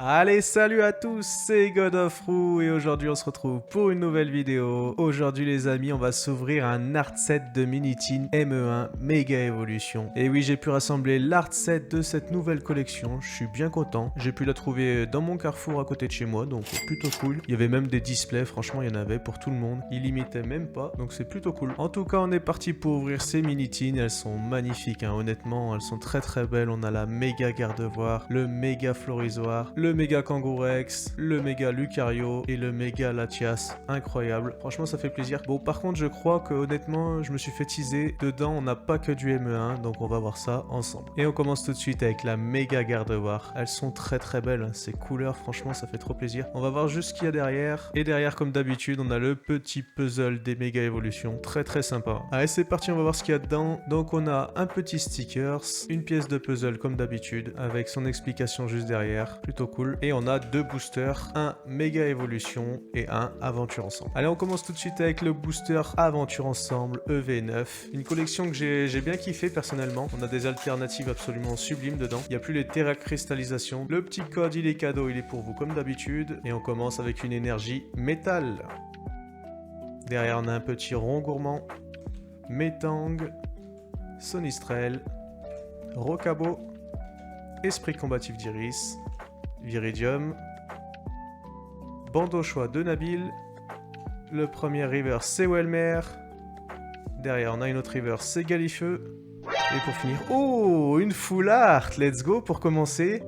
Allez, salut à tous, c'est God of Roux et aujourd'hui on se retrouve pour une nouvelle vidéo. Aujourd'hui les amis, on va s'ouvrir un art set de Miniteen ME1 Mega Evolution. Et oui, j'ai pu rassembler l'art set de cette nouvelle collection, je suis bien content. J'ai pu la trouver dans mon carrefour à côté de chez moi, donc plutôt cool. Il y avait même des displays, franchement il y en avait pour tout le monde. Ils limitaient même pas, donc c'est plutôt cool. En tout cas, on est parti pour ouvrir ces Miniteen, elles sont magnifiques, hein. Honnêtement, elles sont très très belles. On a la méga Gardevoir, le méga Florisoire, le méga Kangourex, le méga Lucario et le méga Latias. Incroyable. Franchement, ça fait plaisir. Bon, par contre, je crois que honnêtement, je me suis fait teaser. Dedans, on n'a pas que du ME1, donc on va voir ça ensemble. Et on commence tout de suite avec la méga Gardevoir. Elles sont très très belles. Ces couleurs, franchement, ça fait trop plaisir. On va voir juste ce qu'il y a derrière. Et derrière, comme d'habitude, on a le petit puzzle des méga évolutions. Très très sympa. Allez, c'est parti, on va voir ce qu'il y a dedans. Donc, on a un petit stickers, une pièce de puzzle comme d'habitude, avec son explication juste derrière. Plutôt cool. Et on a deux boosters, un méga évolution et un aventure ensemble. Allez, on commence tout de suite avec le booster aventure ensemble EV9. Une collection que j'ai bien kiffé personnellement. On a des alternatives absolument sublimes dedans. Il n'y a plus les terra cristallisations. Le petit code, il est cadeau, il est pour vous comme d'habitude. Et on commence avec une énergie métal. Derrière, on a un petit rond gourmand. Métang. Sonistrel. Rocabo. Esprit combatif d'Iris. Viridium, bandeau choix de Nabil, le premier river c'est Welmer, derrière on a une autre river c'est Galifeu, et pour finir, oh, une full art, let's go pour commencer,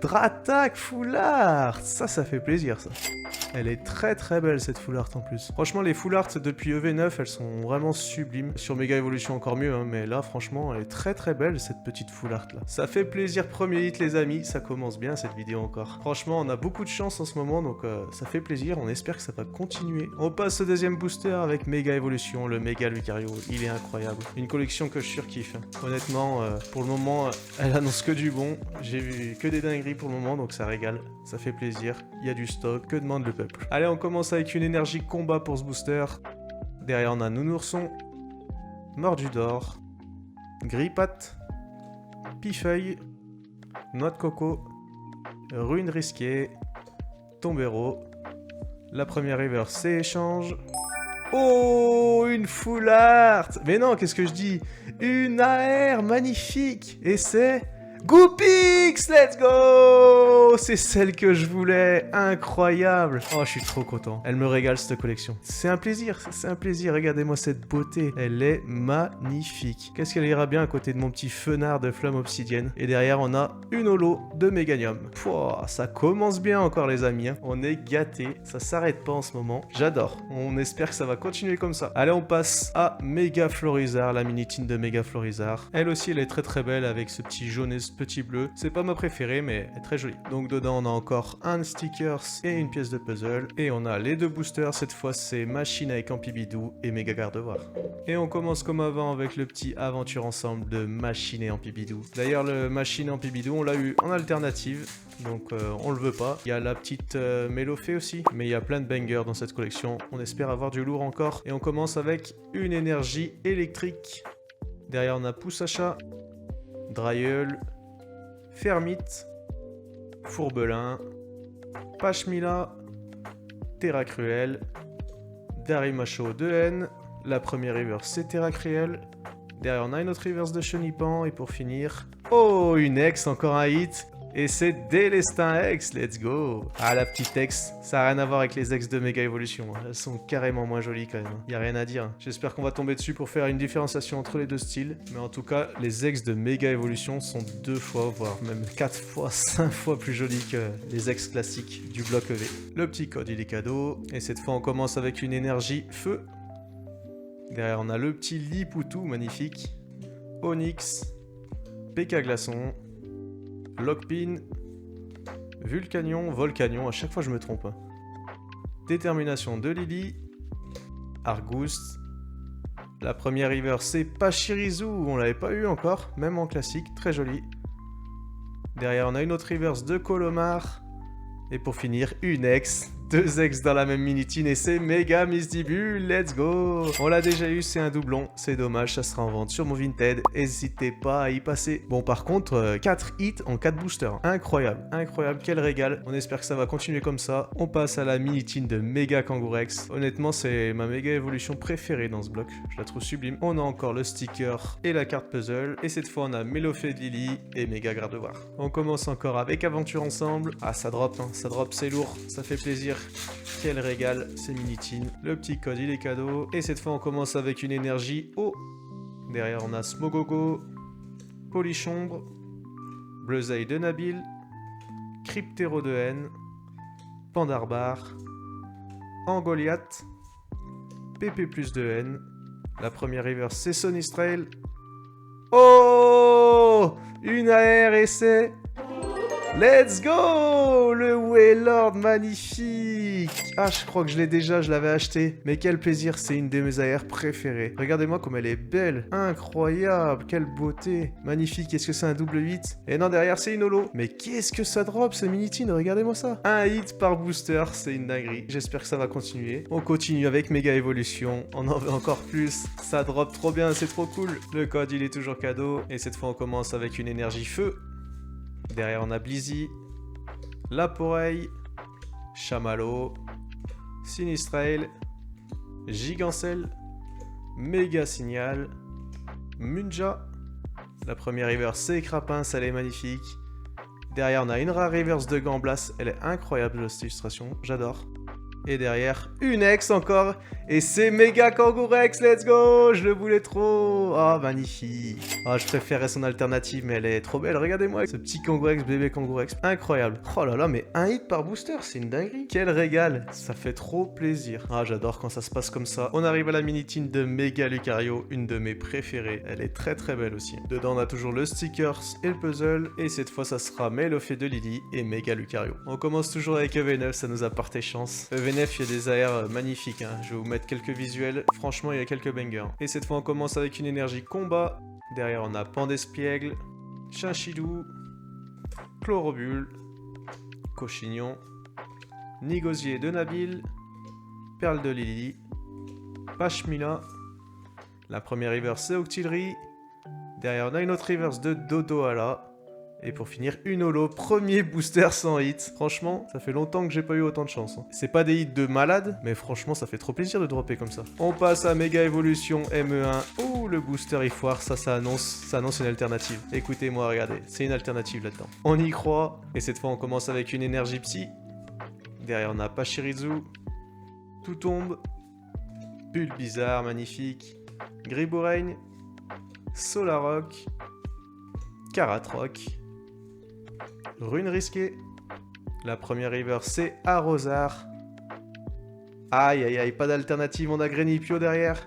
Dratak full art, ça fait plaisir ça. Elle est très très belle cette full art en plus. Franchement les full art depuis EV9 elles sont vraiment sublimes. Sur Mega Evolution encore mieux hein, mais là franchement elle est très très belle cette petite full art là. Ça fait plaisir, premier hit les amis, ça commence bien cette vidéo encore. Franchement on a beaucoup de chance en ce moment donc ça fait plaisir, on espère que ça va continuer. On passe au deuxième booster avec Mega Evolution, le Méga Lucario, il est incroyable. Une collection que je surkiffe. Hein. Honnêtement pour le moment elle annonce que du bon, j'ai vu que des dingueries pour le moment donc ça régale, ça fait plaisir, il y a du stock, que demande le peuple. Allez, on commence avec une énergie combat pour ce booster. Derrière, on a Nounourson, Mordu d'or, Grippat, Pifeuille, Noix de coco, Ruine risquée, Tombero. La première river, c'est échange. Oh, une full art! Mais non, qu'est-ce que je dis? Une AR magnifique! Et c'est... Goopix, let's go! C'est celle que je voulais, incroyable! Oh, je suis trop content. Elle me régale cette collection. C'est un plaisir, regardez-moi cette beauté. Elle est magnifique. Qu'est-ce qu'elle ira bien à côté de mon petit fenard de flamme obsidienne. Et derrière, on a une holo de Méganium. Pouah, ça commence bien encore les amis. Hein. On est gâtés, ça s'arrête pas en ce moment. J'adore. On espère que ça va continuer comme ça. Allez, on passe à Méga Florizard, la Miniteen de Méga Florizard. Elle aussi, elle est très très belle avec ce petit jaune et petit bleu, c'est pas ma préférée mais elle est très jolie. Donc dedans on a encore un stickers et une pièce de puzzle et on a les deux boosters, cette fois c'est Machine avec Ampibidou et Méga Gardevoir. Et on commence comme avant avec le petit aventure ensemble de Machine et Ampibidou. D'ailleurs le Machine et Ampibidou on l'a eu en alternative donc on le veut pas. Il y a la petite Mélofée aussi, mais il y a plein de bangers dans cette collection, on espère avoir du lourd encore. Et on commence avec une énergie électrique. Derrière on a Poussacha, Drailleul, Fermite, Fourbelin, Pachmila, Terra Cruel, Darimacho de N, la première reverse c'est Terra Cruel, derrière on a une autre reverse de Chenipan et pour finir, oh une ex, encore un hit, et c'est Délestin Ex, let's go! Ah la petite ex, ça n'a rien à voir avec les ex de Mega Evolution, elles sont carrément moins jolies quand même, y a rien à dire. J'espère qu'on va tomber dessus pour faire une différenciation entre les deux styles, mais en tout cas, les ex de Mega Evolution sont 2 fois, voire même 4 fois, 5 fois plus jolies que les ex classiques du bloc EV. Le petit code il est cadeau, et cette fois on commence avec une énergie feu. Derrière on a le petit Lipoutou magnifique, Onyx, PK Glaçon, Lockpin, Vulcanion, Volcanion, à chaque fois je me trompe. Hein. Détermination de Lily, Argus. La première river c'est Pachirisu, on l'avait pas eu encore, même en classique, très joli. Derrière on a une autre reverse de Colomar. Et pour finir, une ex 2 ex dans la même mini-team et c'est méga misdibule, let's go. On l'a déjà eu, c'est un doublon, c'est dommage, ça sera en vente sur mon Vinted, n'hésitez pas à y passer. Bon par contre, 4 hits en 4 boosters, incroyable, incroyable, quel régal. On espère que ça va continuer comme ça. On passe à la mini-team de Méga Kangourex. Honnêtement, c'est ma méga évolution préférée dans ce bloc, je la trouve sublime. On a encore le sticker et la carte puzzle, et cette fois on a Mélofée de Lily et Méga Gardevoir. On commence encore avec Aventure Ensemble. Ah ça drop, hein, ça drop, c'est lourd, ça fait plaisir. Quel régal, ces mini-teens. Le petit code, il est cadeau. Et cette fois, on commence avec une énergie eau. Derrière, on a Smogogo, Polichombre, Bleuzaï de Nabil, Cryptéro de Haine, Pandarbar, Angoliath, PP plus de Haine. La première reverse, c'est Sonistrail. Oh, une AR et c'est... Let's go! Le Wailord magnifique! Ah, je crois que je l'ai déjà, je l'avais acheté. Mais quel plaisir, c'est une de mes AR préférées. Regardez-moi comme elle est belle. Incroyable, quelle beauté. Magnifique, est-ce que c'est un double 8? Et non, derrière, c'est une holo. Mais qu'est-ce que ça drop, ce mini-team? Regardez-moi ça. Un hit par booster, c'est une dinguerie. J'espère que ça va continuer. On continue avec Méga Évolution. On en veut encore plus. Ça drop trop bien, c'est trop cool. Le code, il est toujours cadeau. Et cette fois, on commence avec une énergie feu. Derrière, on a Blizzy, Laporeille, Chamallow, Sinistrail, Gigancel, Méga Signal, Munja. La première reverse, c'est Crapince, elle est magnifique. Derrière, on a une rare reverse de Gamblas, elle est incroyable cette illustration, j'adore. Et derrière, une ex encore. Et c'est Méga Kangourex, let's go. Je le voulais trop. Ah, magnifique. Ah, je préférais son alternative, mais elle est trop belle. Regardez-moi, ce petit Kangourex, bébé Kangourex. Incroyable. Oh là là, mais un hit par booster, c'est une dinguerie. Quel régal. Ça fait trop plaisir. Ah, j'adore quand ça se passe comme ça. On arrive à la mini-team de Méga Lucario, une de mes préférées. Elle est très très belle aussi. Dedans, on a toujours le stickers et le puzzle. Et cette fois, ça sera Mélofée de Lily et Méga Lucario. On commence toujours avec EV9, ça nous a porté chance. EV9, il y a des AR magnifiques, hein. Je vais vous mettre quelques visuels, franchement il y a quelques bangers. Et cette fois on commence avec une énergie combat. Derrière on a Pandespiègle, Chinchilou, Chlorobule, Cochignon, Nigosier de Nabil, Perle de Lily, Pashmina. La première reverse c'est Octillery. Derrière on a une autre reverse de Dodoala. Et pour finir, une holo, premier booster sans hit. Franchement, ça fait longtemps que j'ai pas eu autant de chance. Hein. C'est pas des hits de malade, mais franchement, ça fait trop plaisir de dropper comme ça. On passe à Méga Évolution ME1. Ouh, le booster il foire, ça annonce une alternative. Écoutez-moi, regardez, c'est une alternative là-dedans. On y croit, et cette fois on commence avec une énergie psy. Derrière on a Pachirizu, Tout tombe, Bulle bizarre, magnifique, Griboreigne, Solarock, Karatrock, Rune risquée. La première river c'est Arrosard. Aïe aïe aïe, pas d'alternative, on a Grenipio derrière.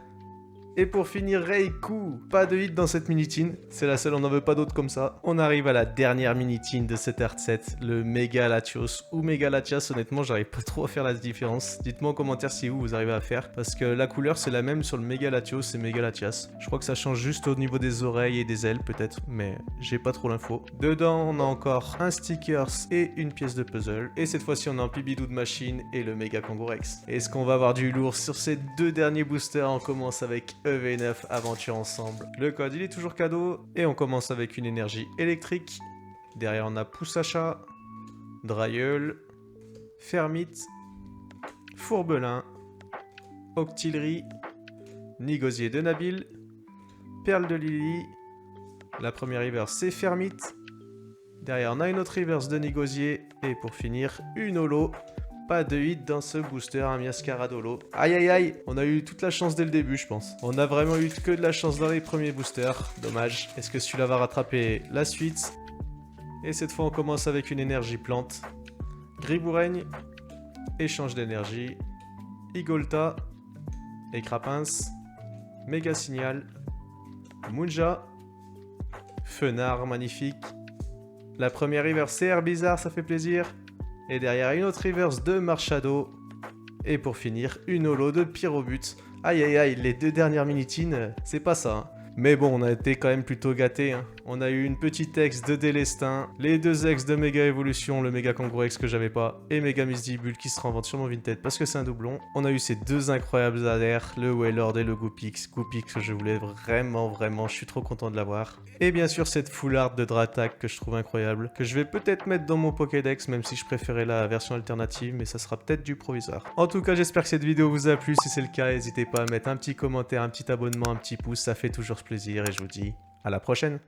Et pour finir, Reiku. Pas de hit dans cette mini-team, c'est la seule, on n'en veut pas d'autres comme ça. On arrive à la dernière mini-team de cette art set, le Méga Latios ou Méga Latias. Honnêtement, j'arrive pas trop à faire la différence. Dites-moi en commentaire si vous arrivez à faire, parce que la couleur c'est la même sur le Méga Latios et Méga Latias. Je crois que ça change juste au niveau des oreilles et des ailes peut-être, mais j'ai pas trop l'info. Dedans, on a encore un stickers et une pièce de puzzle. Et cette fois-ci, on a un Pibidou de machine et le Méga Kangourex. Est-ce qu'on va avoir du lourd sur ces deux derniers boosters? On commence avec EV9 Aventure Ensemble. Le code il est toujours cadeau et on commence avec une énergie électrique. Derrière on a Poussacha, Drailleul, Fermite, Fourbelin, Octillery, Nigosier de Nabil, Perle de Lily. La première reverse c'est Fermite. Derrière on a une autre reverse de Nigosier et pour finir une holo. Pas de hit dans ce booster, un Miascaradolo. Aïe aïe aïe, on a eu toute la chance dès le début je pense. On a vraiment eu que de la chance dans les premiers boosters. Dommage. Est-ce que celui-là va rattraper la suite? Et cette fois on commence avec une énergie plante. Gribouraigne, échange d'énergie, Igolta, Écrapince, Méga Signal, Munja, Fenard magnifique. La première river c'est Herbizarre, ça fait plaisir. Et derrière une autre reverse de Marshado. Et pour finir, une holo de Pyrobut. Aïe aïe aïe, les deux dernières mini-teens, c'est pas ça. Hein. Mais bon, on a été quand même plutôt gâtés. Hein. On a eu une petite ex de Délestin, les 2 ex de Méga Evolution, le Méga Kangaroo X que j'avais pas, et Méga Misdibule qui se revendent sur mon Vinted parce que c'est un doublon. On a eu ces 2 incroyables adhères, le Wailord et le Goopix. Goopix que je voulais vraiment, je suis trop content de l'avoir. Et bien sûr cette full art de Dratak que je trouve incroyable, que je vais peut-être mettre dans mon Pokédex, même si je préférais la version alternative, mais ça sera peut-être du provisoire. En tout cas, j'espère que cette vidéo vous a plu. Si c'est le cas, n'hésitez pas à mettre un petit commentaire, un petit abonnement, un petit pouce, ça fait toujours plaisir et je vous dis à la prochaine.